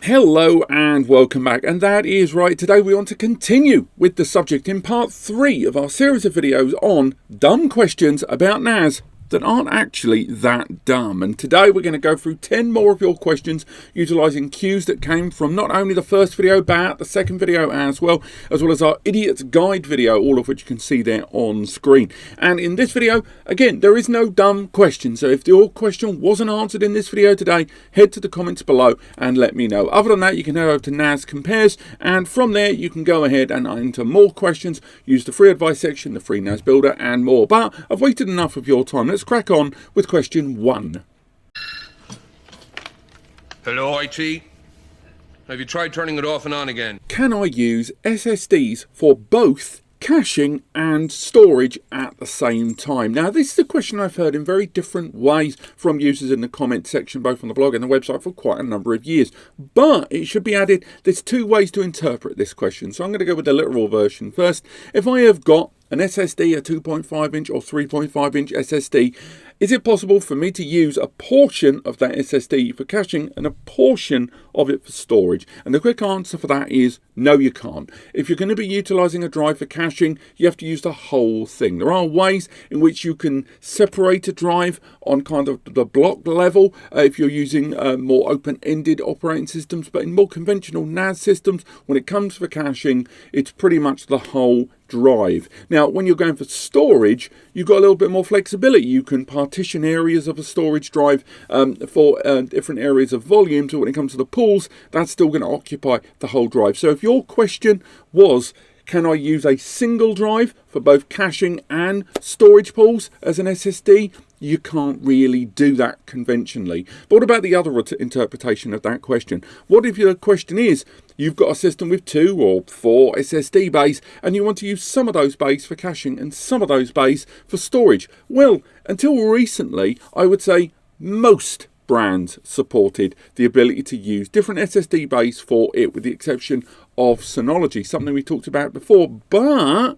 Hello and welcome back, and that is right. Today we want to continue with the subject in part 3 of our series of videos on dumb questions about NAS that aren't actually that dumb. And today we're going to go through 10 more of your questions utilising cues that came from not only the first video but the second video as well as our Idiot's Guide video, all of which you can see there on screen. And in this video, again, there is no dumb question, so if your question wasn't answered in this video today, head to the comments below and let me know. Other than that, you can head over to NAS Compares, and from there you can go ahead and enter more questions, use the free advice section, the free NAS Builder and more. But I've waited enough of your time. Let's crack on with question 1. Hello, IT. Have you tried turning it off and on again? Can I use SSDs for both caching and storage at the same time? Now, this is a question I've heard in very different ways from users in the comment section, both on the blog and the website, for quite a number of years. But it should be added, there's two ways to interpret this question. So I'm going to go with the literal version first. If I have got an SSD, a 2.5 inch or 3.5 inch SSD, is it possible for me to use a portion of that SSD for caching and a portion of it for storage? And the quick answer for that is no, you can't. If you're going to be utilizing a drive for caching, you have to use the whole thing. There are ways in which you can separate a drive on kind of the block level if you're using more open-ended operating systems, but in more conventional NAS systems, when it comes for caching, it's pretty much the whole drive. Now, when you're going for storage, you've got a little bit more flexibility. You can partition areas of a storage drive for different areas of volume. So when it comes to the pools, that's still going to occupy the whole drive. So if your question was, can I use a single drive for both caching and storage pools as an SSD? You can't really do that conventionally. But what about the other interpretation of that question? What if your question is, you've got a system with 2 or 4 SSD bays and you want to use some of those bays for caching and some of those bays for storage? Well, until recently, I would say most brands supported the ability to use different SSD bays for it, with the exception of Synology, something we talked about before. But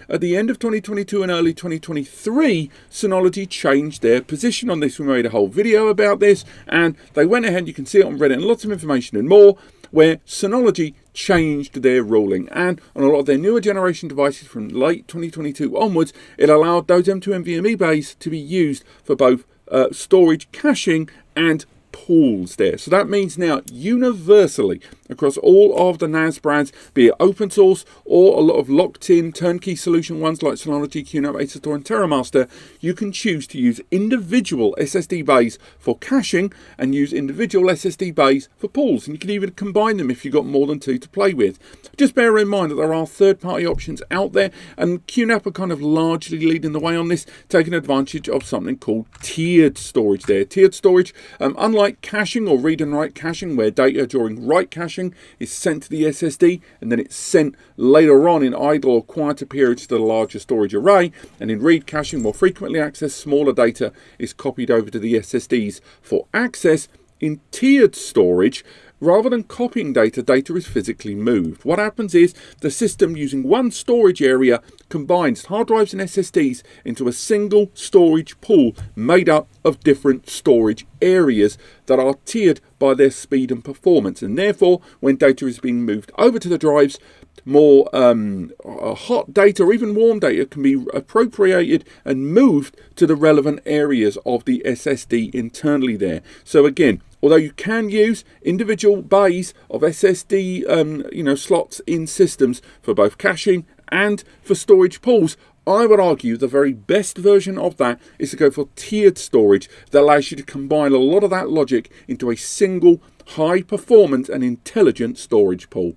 at the end of 2022 and early 2023, Synology changed their position on this. We made a whole video about this, and they went ahead, you can see it on Reddit, and lots of information and more, where Synology changed their ruling. And on a lot of their newer generation devices from late 2022 onwards, it allowed those M2 NVMe bays to be used for both storage, caching and pools there. So that means now universally across all of the NAS brands, be it open source or a lot of locked in turnkey solution ones like Synology, QNAP, ESKTOP and TerraMaster, you can choose to use individual SSD bays for caching and use individual SSD bays for pools, and you can even combine them if you've got more than 2 to play with. Just bear in mind that there are third-party options out there, and QNAP are kind of largely leading the way on this, taking advantage of something called tiered storage there. Tiered storage, unlike caching or read and write caching, where data during write caching is sent to the SSD and then it's sent later on in idle or quieter periods to the larger storage array, and in read caching, more frequently accessed smaller data is copied over to the SSDs for access. In tiered storage, rather than copying data, data is physically moved. What happens is the system, using one storage area, combines hard drives and SSDs into a single storage pool made up of different storage areas that are tiered by their speed and performance. And therefore, when data is being moved over to the drives, more hot data or even warm data can be appropriated and moved to the relevant areas of the SSD internally there. So again, although you can use individual bays of SSD slots in systems for both caching and for storage pools, I would argue the very best version of that is to go for tiered storage that allows you to combine a lot of that logic into a single high performance and intelligent storage pool.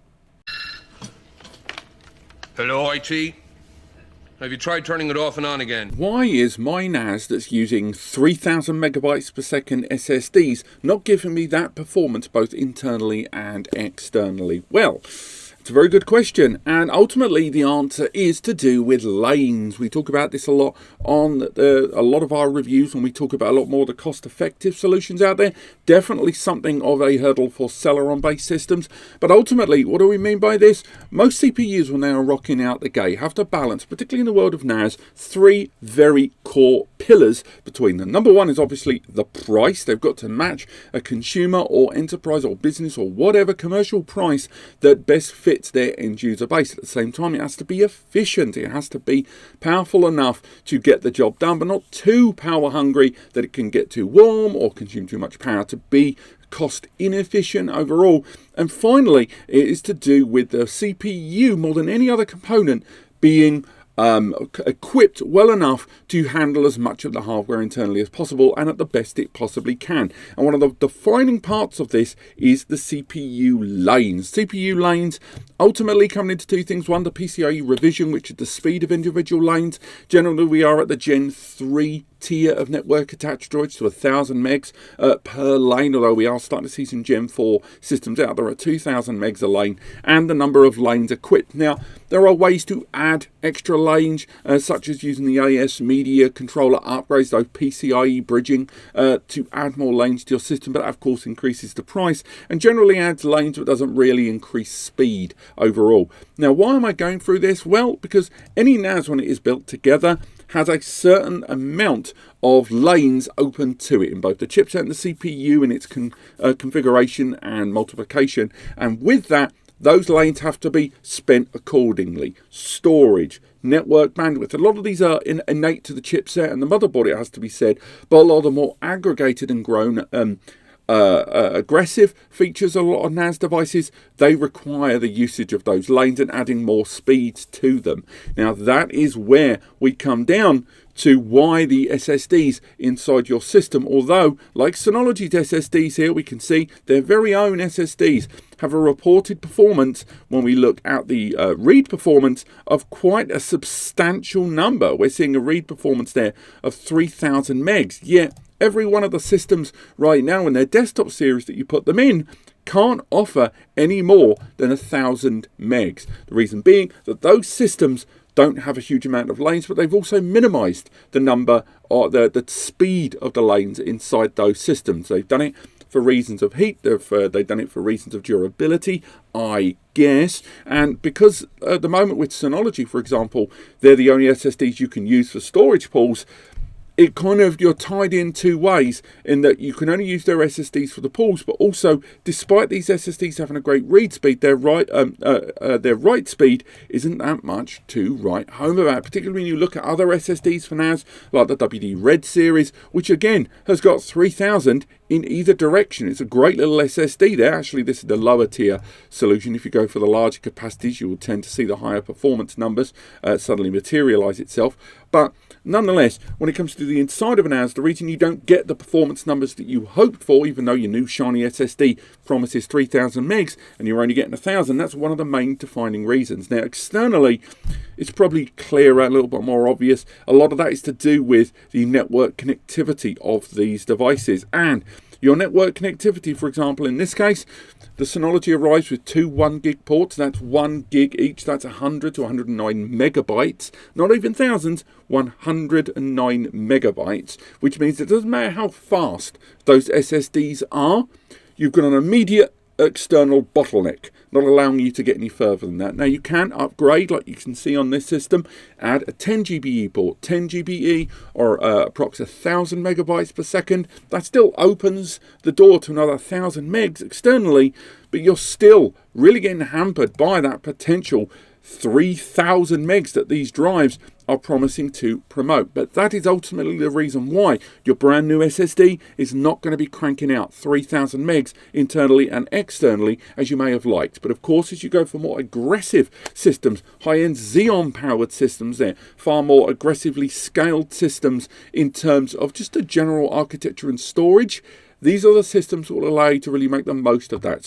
Hello, IT. Have you tried turning it off and on again? Why is my NAS that's using 3000 megabytes per second SSDs not giving me that performance both internally and externally? Well, it's a very good question, and ultimately the answer is to do with lanes. We talk about this a lot on a lot of our reviews when we talk about a lot more of the cost-effective solutions out there. Definitely something of a hurdle for Celeron-based systems. But ultimately, what do we mean by this? Most CPUs will now rocking out the gate have to balance, particularly in the world of NAS, three very core pillars between them. Number one is obviously the price. They've got to match a consumer or enterprise or business or whatever commercial price that best fits their end user base. At the same time, it has to be efficient. It has to be powerful enough to get the job done, but not too power hungry that it can get too warm or consume too much power to be cost inefficient overall. And finally, it is to do with the CPU more than any other component being equipped well enough to handle as much of the hardware internally as possible and at the best it possibly can. And one of the defining parts of this is the CPU lanes. CPU lanes ultimately coming into two things. One, the PCIe revision, which is the speed of individual lanes. Generally, we are at the Gen 3 tier of network attached droids to 1,000 megs per lane, although we are starting to see some Gen 4 systems out there at 2,000 megs a lane, and the number of lanes equipped. Now, there are ways to add extra lanes, such as using the AS media controller upgrades, those PCIe bridging, to add more lanes to your system, but that of course increases the price and generally adds lanes but doesn't really increase speed overall. Now, why am I going through this? Well, because any NAS, when it is built together, has a certain amount of lanes open to it in both the chipset and the CPU in its configuration and multiplication. And with that, those lanes have to be spent accordingly. Storage, network bandwidth. A lot of these are innate to the chipset and the motherboard, it has to be said, but a lot of the more aggregated and grown aggressive features of a lot of NAS devices, they require the usage of those lanes and adding more speeds to them. Now, that is where we come down to why the SSDs inside your system, although like Synology's SSDs here, we can see their very own SSDs have a reported performance when we look at the read performance of quite a substantial number. We're seeing a read performance there of 3,000 megs, yet every one of the systems right now in their desktop series that you put them in can't offer any more than 1,000 megs. The reason being that those systems don't have a huge amount of lanes, but they've also minimized the number or the speed of the lanes inside those systems. They've done it for reasons of heat, they've done it for reasons of durability, I guess. And because at the moment with Synology, for example, they're the only SSDs you can use for storage pools, it kind of, you're tied in two ways in that you can only use their SSDs for the pools, but also, despite these SSDs having a great read speed, their write speed isn't that much to write home about, particularly when you look at other SSDs for NAS, like the WD Red series, which again has got 3,000 in either direction. It's a great little SSD there. Actually, this is the lower tier solution. If you go for the larger capacities, you will tend to see the higher performance numbers suddenly materialize itself. But nonetheless, when it comes to the inside of an NAS, the reason you don't get the performance numbers that you hoped for, even though your new shiny SSD promises 3,000 megs and you're only getting 1,000, that's one of the main defining reasons. Now, externally, it's probably clearer, a little bit more obvious. A lot of that is to do with the network connectivity of these devices. And your network connectivity, for example, in this case, the Synology arrives with two 1 gig ports. That's 1 gig each. That's 100 to 109 megabytes. Not even thousands, 109 megabytes, which means it doesn't matter how fast those SSDs are, you've got an immediate external bottleneck, not allowing you to get any further than that. Now, you can upgrade, like you can see on this system, add a 10 GBE port, 10 GBE, or approximately 1,000 megabytes per second. That still opens the door to another 1,000 megs externally, but you're still really getting hampered by that potential 3,000 megs that these drives are promising to promote. But that is ultimately the reason why your brand new SSD is not going to be cranking out 3,000 megs internally and externally as you may have liked. But of course, as you go for more aggressive systems, high-end Xeon powered systems, they're far more aggressively scaled systems in terms of just the general architecture and storage. These are the systems that will allow you to really make the most of that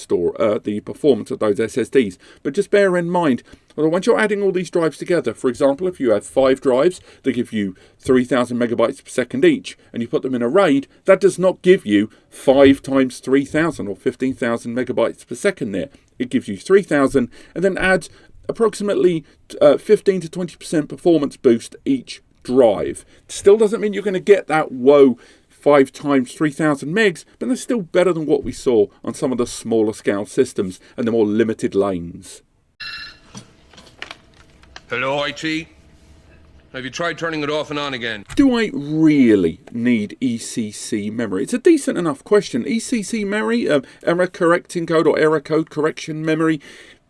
the performance of those SSDs. But just bear in mind, once you're adding all these drives together, for example, if you have 5 drives that give you 3,000 megabytes per second each, and you put them in a RAID, that does not give you 5 times 3,000 or 15,000 megabytes per second there. It gives you 3,000 and then adds approximately 15 to 20% performance boost each drive. Still doesn't mean you're going to get that whoa 5 times 3000 megs, but they're still better than what we saw on some of the smaller scale systems and the more limited lanes. Hello, IT? Have you tried turning it off and on again? Do I really need ECC memory? It's a decent enough question. ECC memory, error correcting code or error code correction memory,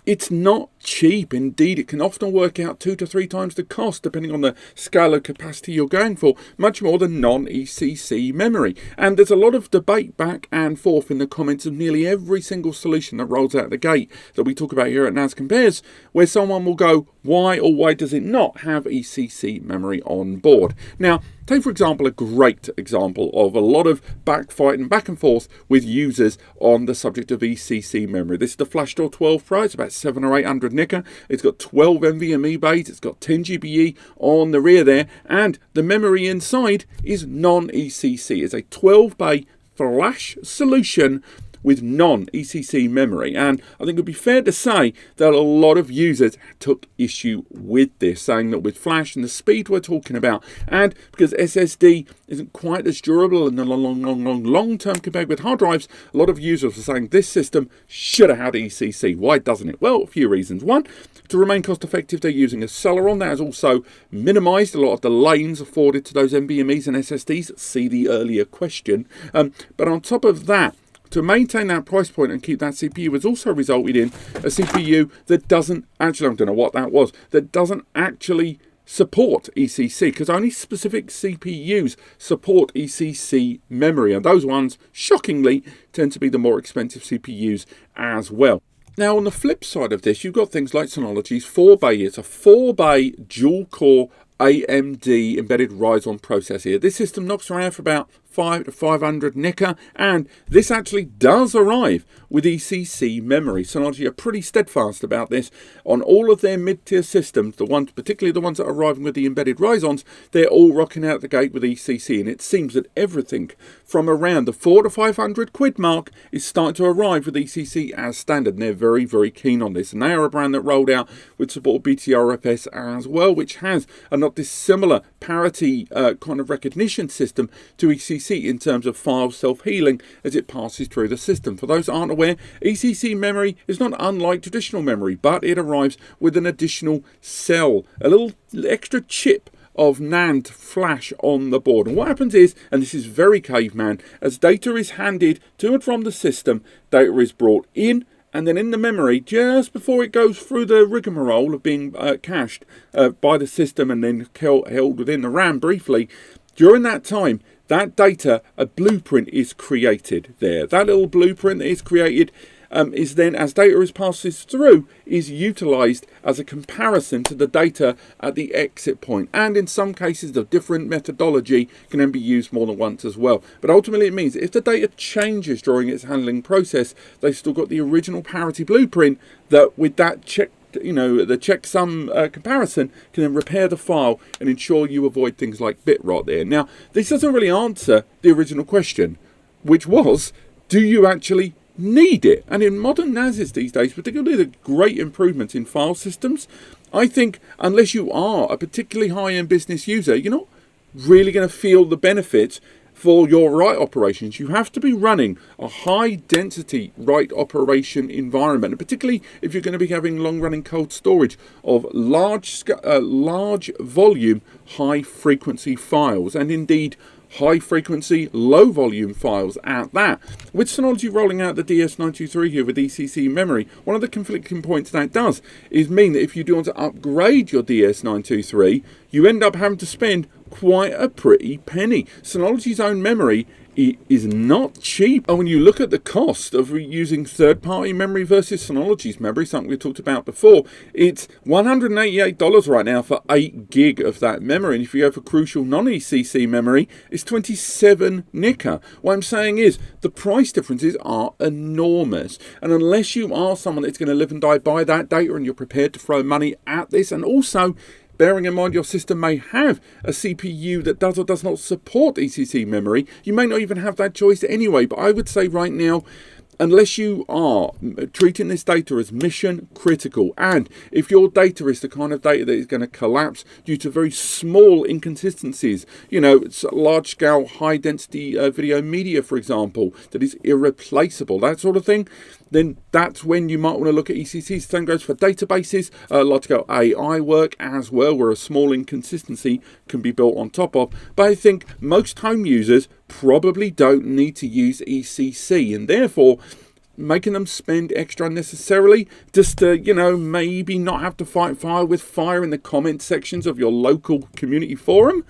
it's not cheap. Indeed, it can often work out 2 to 3 times the cost, depending on the scale of capacity you're going for, much more than non-ECC memory. And there's a lot of debate back and forth in the comments of nearly every single solution that rolls out the gate that we talk about here at NAS Compares, where someone will go, why or why does it not have ECC memory on board? Now, take, for example, a great example of a lot of backfighting back and forth with users on the subject of ECC memory. This is the FlashStore 12 Pro. It's about 700 or 800 NICA. It's got 12 NVMe bays. It's got 10 GBE on the rear there. And the memory inside is non-ECC. It's a 12-bay flash solution with non-ECC memory, and I think it would be fair to say that a lot of users took issue with this, saying that with flash and the speed we're talking about, and because SSD isn't quite as durable in the long term compared with hard drives, a lot of users were saying this system should have had ECC. Why doesn't it? Well, a few reasons. One, to remain cost effective, they're using a Celeron that has also minimized a lot of the lanes afforded to those NVMe's and SSDs. See the earlier question. But on top of that, to maintain that price point and keep that CPU has also resulted in a CPU that doesn't actually, I don't know what that was, that doesn't actually support ECC, because only specific CPUs support ECC memory, and those ones, shockingly, tend to be the more expensive CPUs as well. Now, on the flip side of this, you've got things like Synology's 4-bay. It's a 4-bay dual-core AMD embedded Ryzen processor here. This system knocks around for about 5 to 500 NICA, and this actually does arrive with ECC memory. Synology are pretty steadfast about this. On all of their mid-tier systems, the ones, particularly the ones that are arriving with the embedded Ryzens, they're all rocking out the gate with ECC, and it seems that everything from around the 4 to 500 quid mark is starting to arrive with ECC as standard, and they're very, very keen on this. And they are a brand that rolled out with support of BTRFS as well, which has a not dissimilar parity kind of recognition system to ECC in terms of file self-healing as it passes through the system. For those who aren't aware, ECC memory is not unlike traditional memory, but it arrives with an additional cell, a little extra chip of NAND flash on the board. And what happens is, and this is very caveman, as data is handed to and from the system, data is brought in, and then in the memory, just before it goes through the rigmarole of being cached by the system and then held within the RAM briefly, during that time, that data, a blueprint is created there. That little blueprint that is created is then, as data passes through, is utilized as a comparison to the data at the exit point. And in some cases, the different methodology can then be used more than once as well. But ultimately, it means if the data changes during its handling process, they've still got the original parity blueprint that with that check, the checksum comparison can then repair the file and ensure you avoid things like bit rot there. Now, this doesn't really answer the original question, which was, do you actually need it? And in modern NASs these days, particularly the great improvements in file systems, I think unless you are a particularly high-end business user, you're not really going to feel the benefits for your write operations. You have to be running a high density write operation environment, and particularly if you're going to be having long running cold storage of large volume, high frequency files, and indeed high frequency, low volume files at that. With Synology rolling out the DS923 here with ECC memory, one of the conflicting points that does is mean that if you do want to upgrade your DS923, you end up having to spend quite a pretty penny. Synology's own memory is not cheap. And when you look at the cost of using third-party memory versus Synology's memory, something we talked about before, it's $188 right now for 8 gig of that memory. And if you go for crucial non-ECC memory, it's 27 NICA. What I'm saying is the price differences are enormous. And unless you are someone that's going to live and die by that data and you're prepared to throw money at this, and also bearing in mind your system may have a CPU that does or does not support ECC memory, you may not even have that choice anyway. But I would say right now, unless you are treating this data as mission critical, and if your data is the kind of data that is going to collapse due to very small inconsistencies, you know, it's large scale high density video media, for example, that is irreplaceable, that sort of thing, then that's when you might want to look at ECCs. Same goes for databases, large scale AI work as well, where a small inconsistency can be built on top of. But I think most home users probably don't need to use ECC, and therefore making them spend extra unnecessarily just to, you know, maybe not have to fight fire with fire in the comment sections of your local community forum,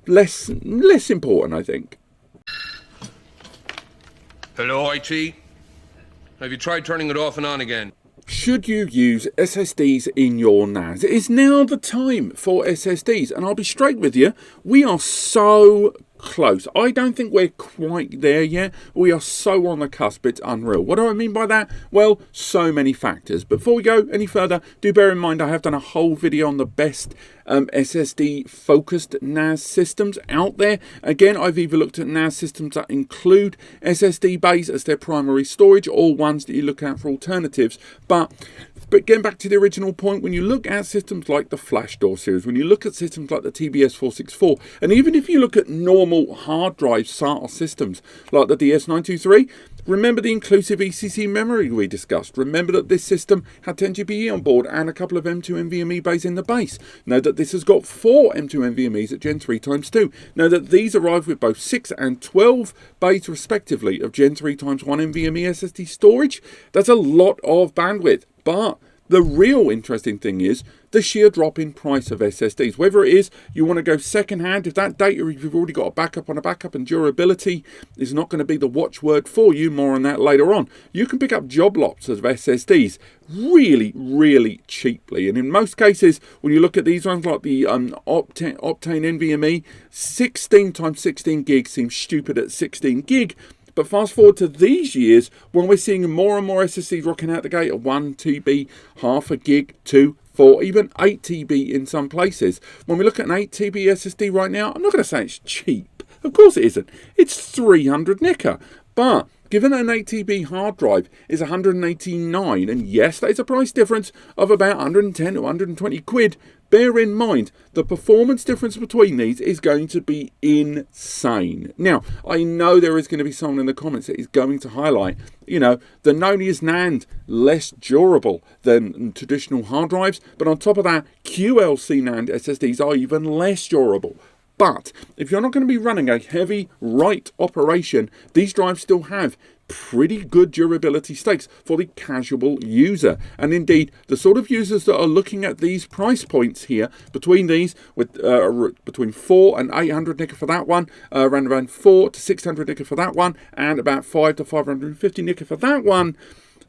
less important, I think. Hello, IT? Have you tried turning it off and on again? Should you use SSDs in your NAS? It is now the time for SSDs, and I'll be straight with you, we are so close. I don't think we're quite there yet. We are so on the cusp, it's unreal. What do I mean by that? Well, so many factors. Before we go any further, do bear in mind I have done a whole video on the best SSD focused NAS systems out there. Again, I've either looked at NAS systems that include SSD bays as their primary storage, or ones that you look at for alternatives. But getting back to the original point, when you look at systems like the FlashDoor series, when you look at systems like the TBS464, and even if you look at normal hard drive SATA systems like the DS923, remember the inclusive ECC memory we discussed. Remember that this system had 10 GBE on board and a couple of M2 NVMe bays in the base. Know that this has got 4 M2 NVMe's at Gen 3 x 2. Know that these arrive with both 6 and 12 bays respectively of Gen 3 x 1 NVMe SSD storage. That's a lot of bandwidth. But the real interesting thing is the sheer drop in price of SSDs. Whether it is you want to go second hand, if that data, if you've already got a backup on a backup, and durability is not going to be the watchword for you, more on that later on, you can pick up job lots of SSDs really, really cheaply. And in most cases, when you look at these ones like the Optane NVMe, 16 x 16 gig seems stupid at 16 gig. But fast forward to these years, when we're seeing more and more SSDs rocking out the gate at 1 TB, half a gig, 2, 4, even 8 TB in some places. When we look at an 8 TB SSD right now, I'm not going to say it's cheap. Of course it isn't. It's 300 nicker. But given that an 8 TB hard drive is 189, and yes, that is a price difference of about 110 to 120 quid, bear in mind the performance difference between these is going to be insane. Now, I know there is going to be someone in the comments that is going to highlight, you know, the known as NAND less durable than traditional hard drives, but on top of that, QLC NAND SSDs are even less durable. But if you're not going to be running a heavy write operation, these drives still have pretty good durability stakes for the casual user. And indeed, the sort of users that are looking at these price points here, between these, with between 4 and 800 nicker for that one, around 4 to 600 nicker for that one, and about 5 to 550 nicker for that one,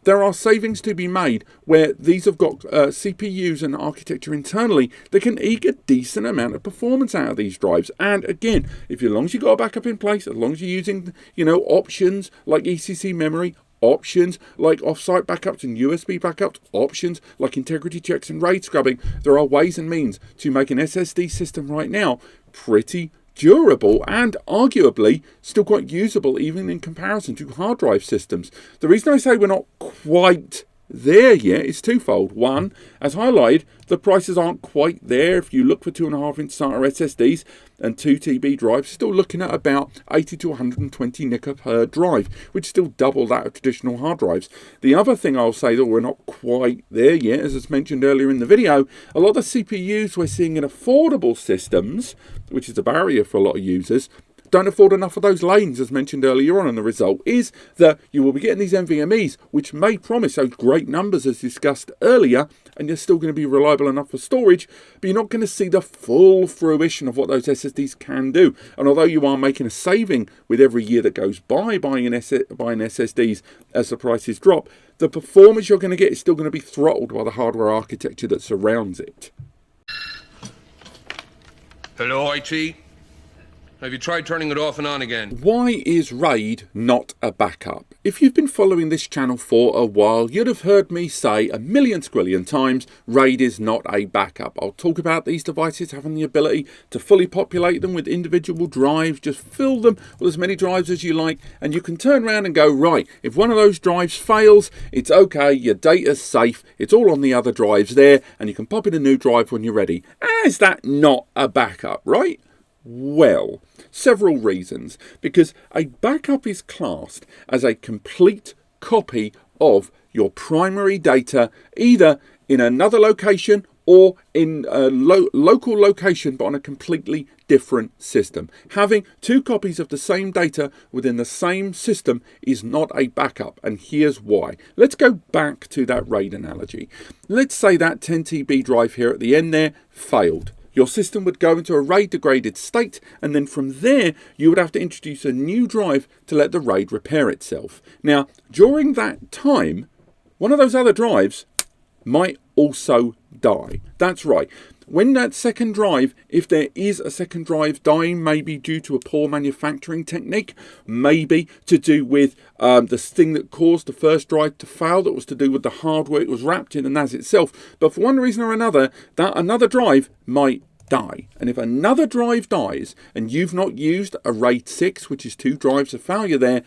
there are savings to be made where these have got CPUs and architecture internally that can eke a decent amount of performance out of these drives. And again, as long as you've got a backup in place, as long as you're using, you know, options like ECC memory, options like offsite backups and USB backups, options like integrity checks and RAID scrubbing, there are ways and means to make an SSD system right now pretty durable and arguably still quite usable even in comparison to hard drive systems. The reason I say we're not quite there yet is twofold. One, as highlighted, the prices aren't quite there. If you look for 2.5 inch SATA SSDs and 2 TB drives, still looking at about 80 to 120 nicker per drive, which is still double that of traditional hard drives. The other thing I'll say that we're not quite there yet, as I mentioned earlier in the video, a lot of the CPUs we're seeing in affordable systems, which is a barrier for a lot of users, don't afford enough of those lanes, as mentioned earlier on, and the result is that you will be getting these NVMe's, which may promise those great numbers as discussed earlier, and you're still going to be reliable enough for storage, but you're not going to see the full fruition of what those SSDs can do. And although you are making a saving with every year that goes by buying SSDs as the prices drop, the performance you're going to get is still going to be throttled by the hardware architecture that surrounds it. Hello, IT? Have you tried turning it off and on again? Why is RAID not a backup? If you've been following this channel for a while, you'd have heard me say a million squillion times, RAID is not a backup. I'll talk about these devices having the ability to fully populate them with individual drives, just fill them with as many drives as you like, and you can turn around and go, right, if one of those drives fails, it's okay, your data's safe, it's all on the other drives there, and you can pop in a new drive when you're ready. Is that not a backup, right? Well, several reasons. Because a backup is classed as a complete copy of your primary data, either in another location or in a local location, but on a completely different system. Having two copies of the same data within the same system is not a backup, and here's why. Let's go back to that RAID analogy. Let's say that 10 TB drive here at the end there failed. Your system would go into a RAID degraded state, and then from there you would have to introduce a new drive to let the RAID repair itself. Now, during that time, one of those other drives might also die. That's right. When that second drive, if there is a second drive dying, maybe due to a poor manufacturing technique, maybe to do with the thing that caused the first drive to fail, that was to do with the hardware it was wrapped in, the NAS itself. But for one reason or another, that another drive might die. And if another drive dies and you've not used a RAID 6, which is 2 drives of failure there,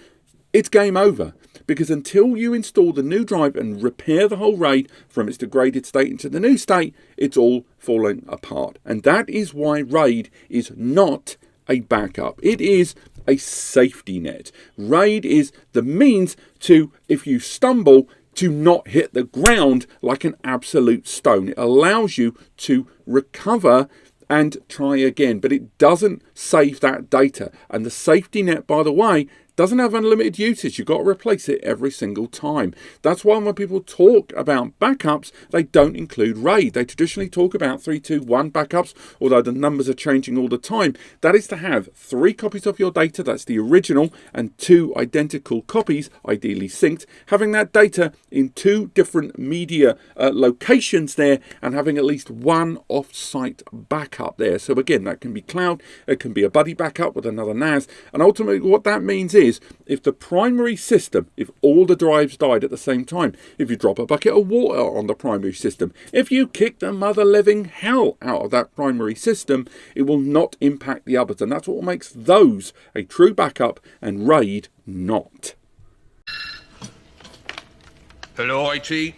it's game over. Because until you install the new drive and repair the whole RAID from its degraded state into the new state, it's all falling apart. And that is why RAID is not a backup. It is a safety net. RAID is the means to, if you stumble, to not hit the ground like an absolute stone. It allows you to recover and try again, but it doesn't save that data. And the safety net, by the way, doesn't have unlimited usage. You've got to replace it every single time. That's why when people talk about backups, they don't include RAID. They traditionally talk about 3-2-1 backups, although the numbers are changing all the time. That is to have 3 copies of your data, that's the original, and 2 identical copies, ideally synced, having that data in 2 different media locations there, and having at least 1 off-site backup there. So again, that can be cloud, it can be a buddy backup with another NAS, and ultimately what that means is, if the primary system, if all the drives died at the same time, if you drop a bucket of water on the primary system, if you kick the mother living hell out of that primary system, it will not impact the others. And that's what makes those a true backup and RAID not. Hello, IT?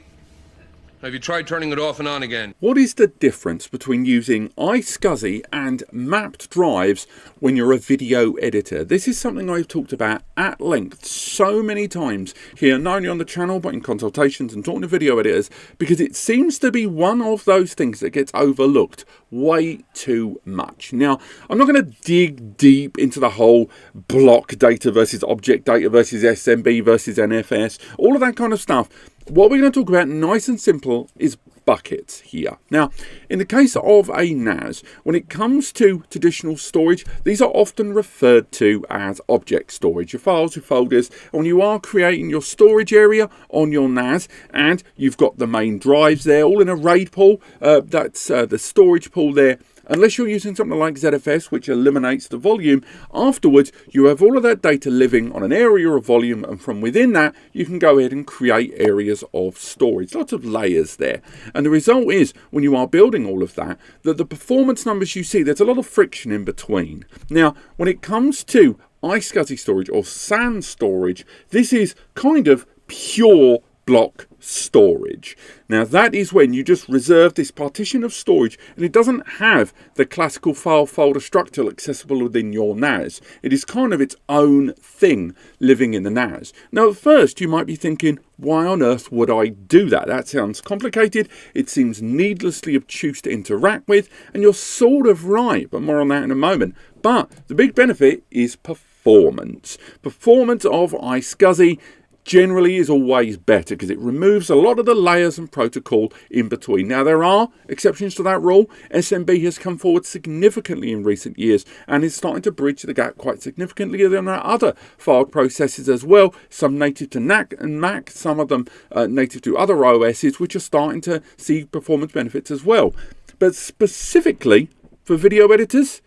Have you tried turning it off and on again? What is the difference between using iSCSI and mapped drives when you're a video editor? This is something I've talked about at length so many times here, not only on the channel, but in consultations and talking to video editors, because it seems to be one of those things that gets overlooked way too much. Now, I'm not going to dig deep into the whole block data versus object data versus SMB versus NFS, all of that kind of stuff. What we're going to talk about, nice and simple, is buckets here. Now, in the case of a NAS, when it comes to traditional storage, these are often referred to as object storage, your files, your folders. And when you are creating your storage area on your NAS, and you've got the main drives there, all in a RAID pool, that's the storage pool there. Unless you're using something like ZFS, which eliminates the volume, afterwards you have all of that data living on an area of volume, and from within that you can go ahead and create areas of storage. Lots of layers there. And the result is, when you are building all of that, that the performance numbers you see, there's a lot of friction in between. Now, when it comes to iSCSI storage or SAN storage, this is kind of pure block storage. Now that is when you just reserve this partition of storage, and it doesn't have the classical file folder structure accessible within your NAS. It is kind of its own thing living in the NAS. Now at first you might be thinking, why on earth would I do that? That sounds complicated, it seems needlessly obtuse to interact with, and you're sort of right, but more on that in a moment. But the big benefit is performance. Performance of iSCSI generally is always better because it removes a lot of the layers and protocol in between. Now there are exceptions to that rule. SMB has come forward significantly in recent years and is starting to bridge the gap quite significantly. There are other file processors as well, some native to NAC and Mac, some of them native to other OSs, which are starting to see performance benefits as well. But specifically for video editors,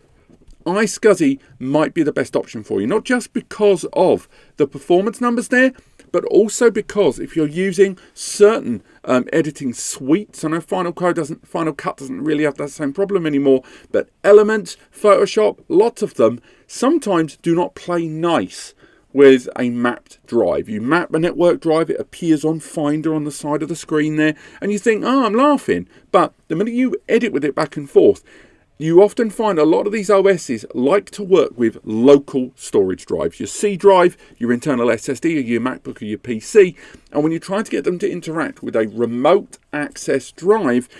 iSCSI might be the best option for you, not just because of the performance numbers there, but also because if you're using certain editing suites, I know Final Cut doesn't really have that same problem anymore, but Elements, Photoshop, lots of them sometimes do not play nice with a mapped drive. You map a network drive, it appears on Finder on the side of the screen there, and you think, oh, I'm laughing. But the minute you edit with it back and forth, you often find a lot of these OSs like to work with local storage drives, your C drive, your internal SSD, or your MacBook or your PC. And when you try to get them to interact with a remote access drive,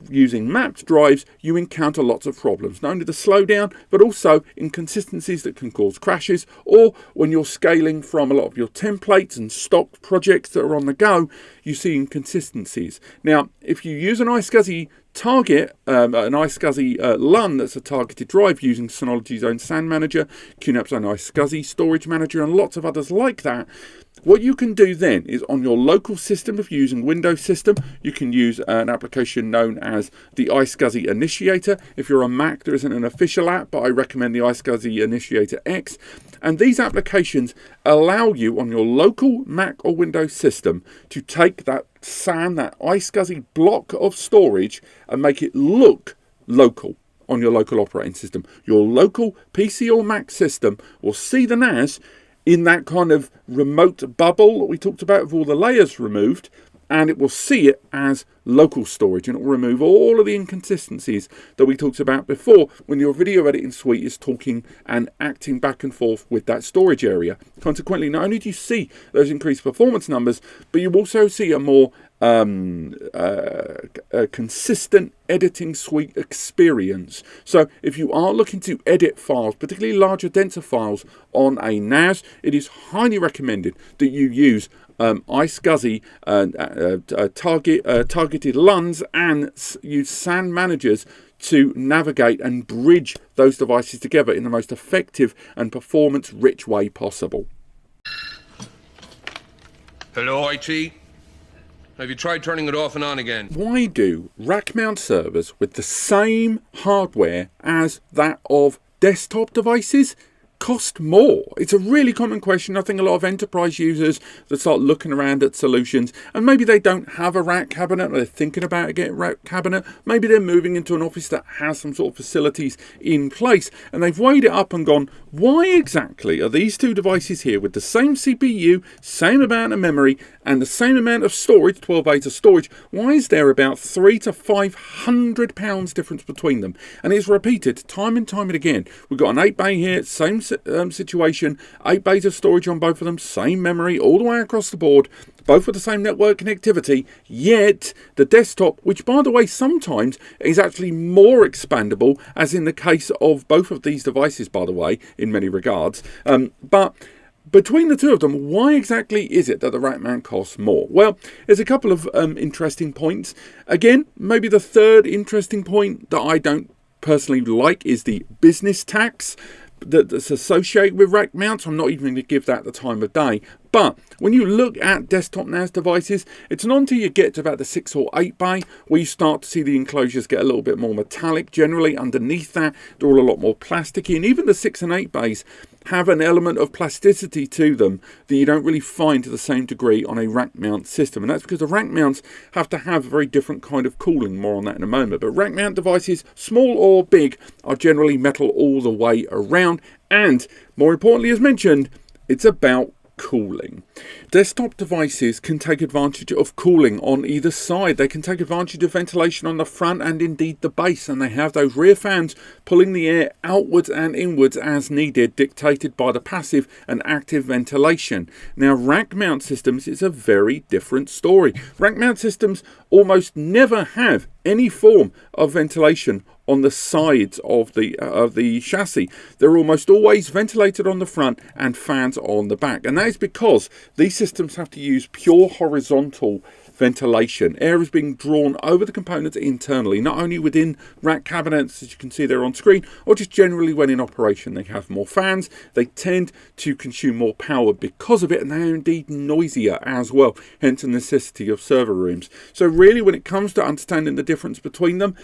using mapped drives, you encounter lots of problems, not only the slowdown, but also inconsistencies that can cause crashes, or when you're scaling from a lot of your templates and stock projects that are on the go, you see inconsistencies. Now, if you use an iSCSI target, an iSCSI LUN that's a targeted drive using Synology's own SAN manager, QNAP's own iSCSI storage manager, and lots of others like that, what you can do then is on your local system, if you're using Windows system, you can use an application known as the iSCSI Initiator. If you're on Mac, there isn't an official app, but I recommend the iSCSI Initiator X. And these applications allow you on your local Mac or Windows system to take that SAN, that iSCSI block of storage, and make it look local on your local operating system. Your local PC or Mac system will see the NAS in that kind of remote bubble that we talked about with all the layers removed, and it will see it as local storage, and it will remove all of the inconsistencies that we talked about before when your video editing suite is talking and acting back and forth with that storage area. Consequently, not only do you see those increased performance numbers, but you also see a more a consistent editing suite experience. So if you are looking to edit files, particularly larger, denser files on a NAS, it is highly recommended that you use iSCSI targeted LUNs and use SAN managers to navigate and bridge those devices together in the most effective and performance-rich way possible. Hello, IT? Have you tried turning it off and on again? Why do rack mount servers with the same hardware as that of desktop devices cost more? It's a really common question. I think a lot of enterprise users that start looking around at solutions, and maybe they don't have a rack cabinet, or they're thinking about getting a rack cabinet. Maybe they're moving into an office that has some sort of facilities in place, and they've weighed it up and gone, why exactly are these two devices here with the same CPU, same amount of memory, and the same amount of storage, 12 bays of storage, why is there about £300 to £500 difference between them? And it's repeated time and time and again. We've got an 8 bay here, same situation, 8 bays of storage on both of them, same memory all the way across the board, both with the same network connectivity, yet the desktop, which by the way sometimes is actually more expandable, as in the case of both of these devices by the way, in many regards, but between the two of them, why exactly is it that the rack mount costs more? Well, there's a couple of interesting points. Again, maybe the third interesting point that I don't personally like is the business tax that's associated with rack mounts. I'm not even going to give that the time of day. But when you look at desktop NAS devices, it's not until you get to about the 6 or 8 bay where you start to see the enclosures get a little bit more metallic. Generally, underneath that, they're all a lot more plasticky. And even the 6 and 8 bays have an element of plasticity to them that you don't really find to the same degree on a rack mount system. And that's because the rack mounts have to have a very different kind of cooling. More on that in a moment. But rack mount devices, small or big, are generally metal all the way around. And more importantly, as mentioned, it's about cooling. Desktop devices can take advantage of cooling on either side. They can take advantage of ventilation on the front and indeed the base, and they have those rear fans pulling the air outwards and inwards as needed, dictated by the passive and active ventilation. Now, rack mount systems is a very different story. Rack mount systems almost never have any form of ventilation on the sides of the chassis. They're almost always ventilated on the front and fans on the back, and that is because these systems have to use pure horizontal ventilation. Air is being drawn over the components internally, not only within rack cabinets, as you can see there on screen, or just generally when in operation. They have more fans, they tend to consume more power because of it, and they are indeed noisier as well, hence the necessity of server rooms. So really, when it comes to understanding the difference between them,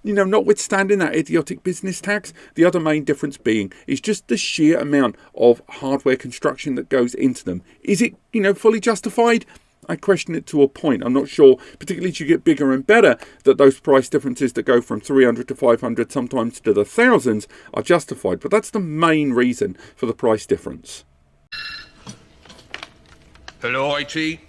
notwithstanding that idiotic business tax, the other main difference being is just the sheer amount of hardware construction that goes into them. Is it, fully justified? I question it to a point. I'm not sure, particularly as you get bigger and better, that those price differences that go from 300 to 500, sometimes to the thousands, are justified. But that's the main reason for the price difference. Hello, IT?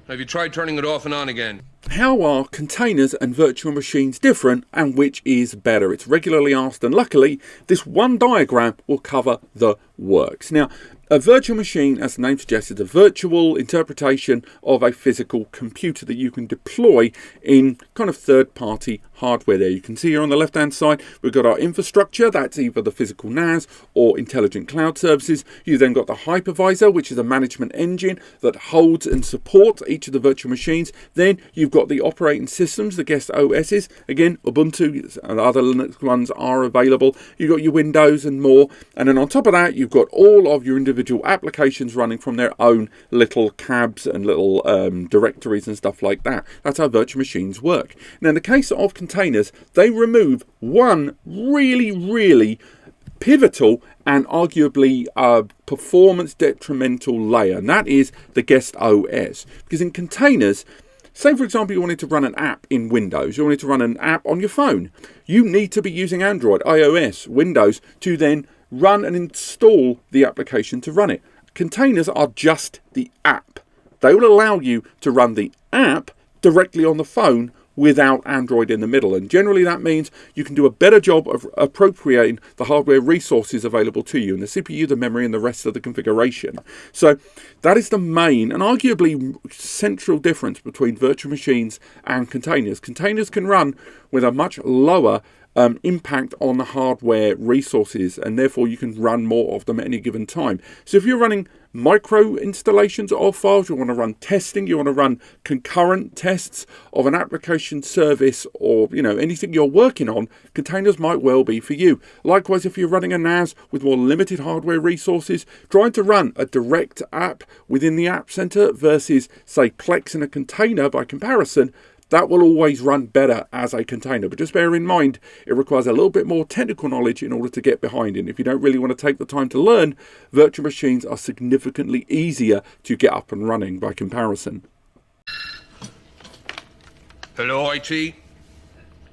Have you tried turning it off and on again? How are containers and virtual machines different, and which is better? It's regularly asked, and luckily this one diagram will cover the works. Now, a virtual machine, as the name suggests, is a virtual interpretation of a physical computer that you can deploy in kind of third-party hardware there. You can see here on the left-hand side, we've got our infrastructure. That's either the physical NAS or intelligent cloud services. You've then got the hypervisor, which is a management engine that holds and supports each of the virtual machines. Then you've got the operating systems, the guest OSs. Again, Ubuntu and other Linux ones are available. You've got your Windows and more. And then on top of that, you've got all of your individual applications running from their own little cabs and little directories and stuff like that. That's how virtual machines work. Now, in the case of containers, they remove one really pivotal and arguably performance detrimental layer, and that is the guest OS. Because in containers, say for example you wanted to run an app in Windows, you wanted to run an app on your phone, you need to be using Android, iOS, Windows to then run and install the application to run it. Containers are just the app. They will allow you to run the app directly on the phone without Android in the middle, and generally that means you can do a better job of appropriating the hardware resources available to you, and the CPU, the memory, and the rest of the configuration. So that is the main and arguably central difference between virtual machines and containers. Containers can run with a much lower impact on the hardware resources, and therefore you can run more of them at any given time. So if you're running micro installations of files, you want to run testing, you want to run concurrent tests of an application service, or anything you're working on, containers might well be for you. Likewise, if you're running a NAS with more limited hardware resources, trying to run a direct app within the App Center versus say Plex in a container, by comparison, that will always run better as a container. But just bear in mind, it requires a little bit more technical knowledge in order to get behind it. If you don't really want to take the time to learn, virtual machines are significantly easier to get up and running by comparison. Hello, IT?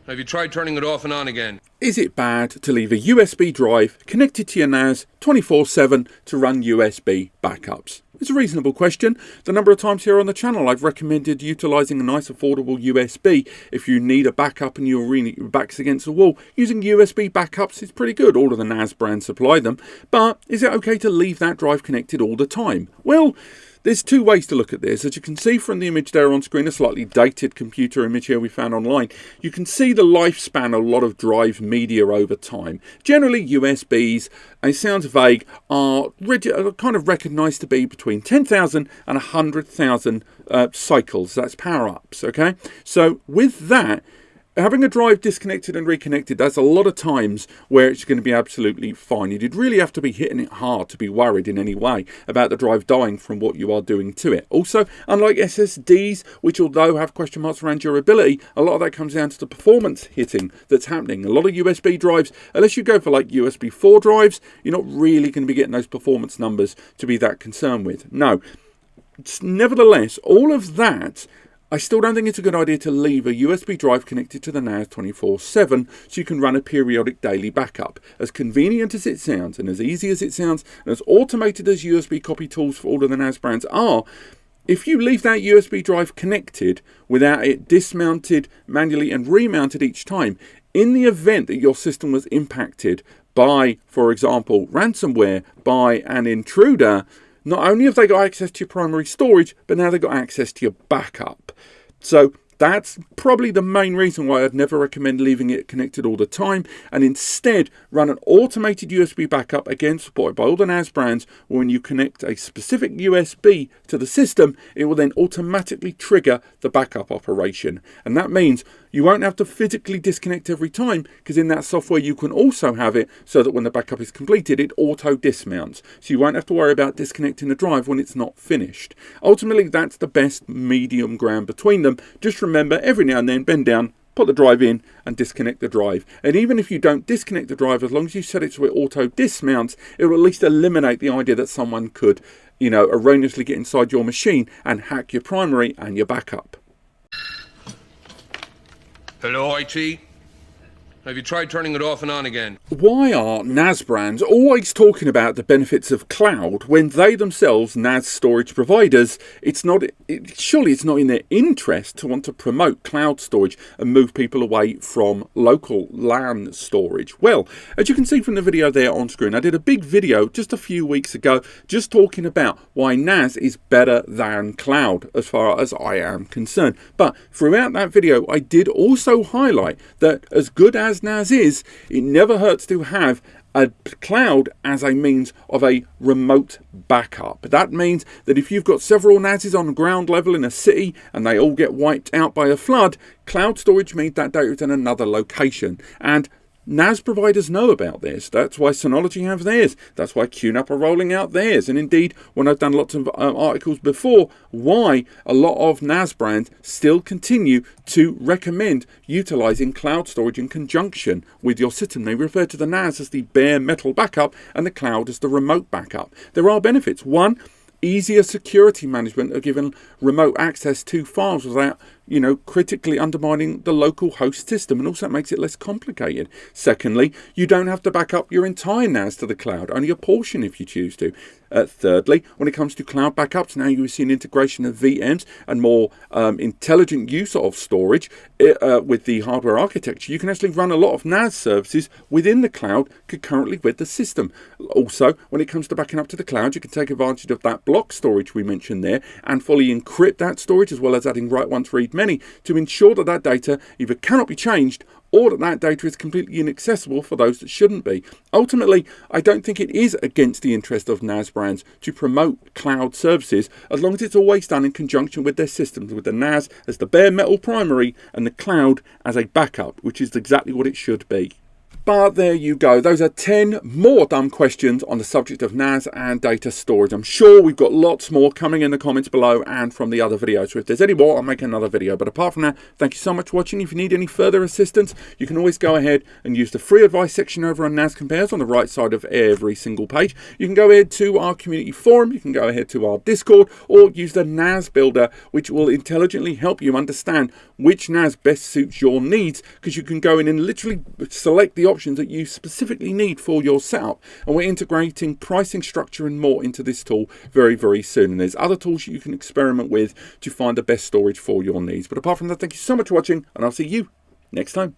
Have you tried turning it off and on again? Is it bad to leave a USB drive connected to your NAS 24/7 to run USB backups? It's a reasonable question. The number of times here on the channel I've recommended utilising a nice affordable USB. If you need a backup and your back's against the wall, using USB backups is pretty good. All of the NAS brands supply them. But is it okay to leave that drive connected all the time? Well, there's two ways to look at this. As you can see from the image there on screen, a slightly dated computer image here we found online, you can see the lifespan of a lot of drive media over time. Generally, USBs, and it sounds vague, are kind of recognised to be between 10,000 and 100,000 cycles. That's power-ups, okay? So with that, having a drive disconnected and reconnected, that's a lot of times where it's going to be absolutely fine. You'd really have to be hitting it hard to be worried in any way about the drive dying from what you are doing to it. Also, unlike SSDs, which although have question marks around durability, a lot of that comes down to the performance hitting that's happening. A lot of USB drives, unless you go for like USB 4 drives, you're not really going to be getting those performance numbers to be that concerned with. No. Nevertheless, all of that, I still don't think it's a good idea to leave a USB drive connected to the NAS 24/7 so you can run a periodic daily backup. As convenient as it sounds, and as easy as it sounds, and as automated as USB copy tools for all of the NAS brands are, if you leave that USB drive connected without it dismounted manually and remounted each time, in the event that your system was impacted by, for example, ransomware, by an intruder, not only have they got access to your primary storage, but now they've got access to your backup. So That's probably the main reason why I'd never recommend leaving it connected all the time, and instead run an automated USB backup, again supported by all the NAS brands. When you connect a specific USB to the system, it will then automatically trigger the backup operation. And that means you won't have to physically disconnect every time, because in that software you can also have it so that when the backup is completed, it auto dismounts. So you won't have to worry about disconnecting the drive when it's not finished. Ultimately, that's the best medium ground between them. Just remember, every now and then, bend down, put the drive in and disconnect the drive. And even if you don't disconnect the drive, as long as you set it so it auto dismounts, it will at least eliminate the idea that someone could, erroneously get inside your machine and hack your primary and your backup. Hello, IT? Have you tried turning it off and on again? Why are NAS brands always talking about the benefits of cloud when they themselves, NAS storage providers, surely it's not in their interest to want to promote cloud storage and move people away from local LAN storage? Well, as you can see from the video there on screen, I did a big video just a few weeks ago just talking about why NAS is better than cloud as far as I am concerned. But throughout that video, I did also highlight that as good as NAS is, it never hurts to have a cloud as a means of a remote backup. That means that if you've got several NASs on ground level in a city and they all get wiped out by a flood, cloud storage means that data is in another location. And NAS providers know about this. That's why Synology have theirs. That's why QNAP are rolling out theirs. And indeed, when I've done lots of articles before, why a lot of NAS brands still continue to recommend utilizing cloud storage in conjunction with your system. They refer to the NAS as the bare metal backup and the cloud as the remote backup. There are benefits. One, easier security management of giving remote access to files without critically undermining the local host system, and also it makes it less complicated. Secondly, you don't have to back up your entire NAS to the cloud, only a portion if you choose to. Thirdly, when it comes to cloud backups, now you see an integration of VMs and more intelligent use of storage with the hardware architecture. You can actually run a lot of NAS services within the cloud concurrently with the system. Also, when it comes to backing up to the cloud, you can take advantage of that block storage we mentioned there and fully encrypt that storage, as well as adding write once, read many, to ensure that that data either cannot be changed or that data is completely inaccessible for those that shouldn't be. Ultimately, I don't think it is against the interest of NAS brands to promote cloud services, as long as it's always done in conjunction with their systems, with the NAS as the bare metal primary and the cloud as a backup, which is exactly what it should be. But there you go. Those are 10 more dumb questions on the subject of NAS and data storage. I'm sure we've got lots more coming in the comments below and from the other videos. So if there's any more, I'll make another video. But apart from that, thank you so much for watching. If you need any further assistance, you can always go ahead and use the free advice section over on NAS Compares on the right side of every single page. You can go ahead to our community forum. You can go ahead to our Discord, or use the NAS Builder, which will intelligently help you understand which NAS best suits your needs, because you can go in and literally select the options that you specifically need for your setup. And we're integrating pricing structure and more into this tool very, very soon. And there's other tools you can experiment with to find the best storage for your needs. But apart from that, thank you so much for watching, and I'll see you next time.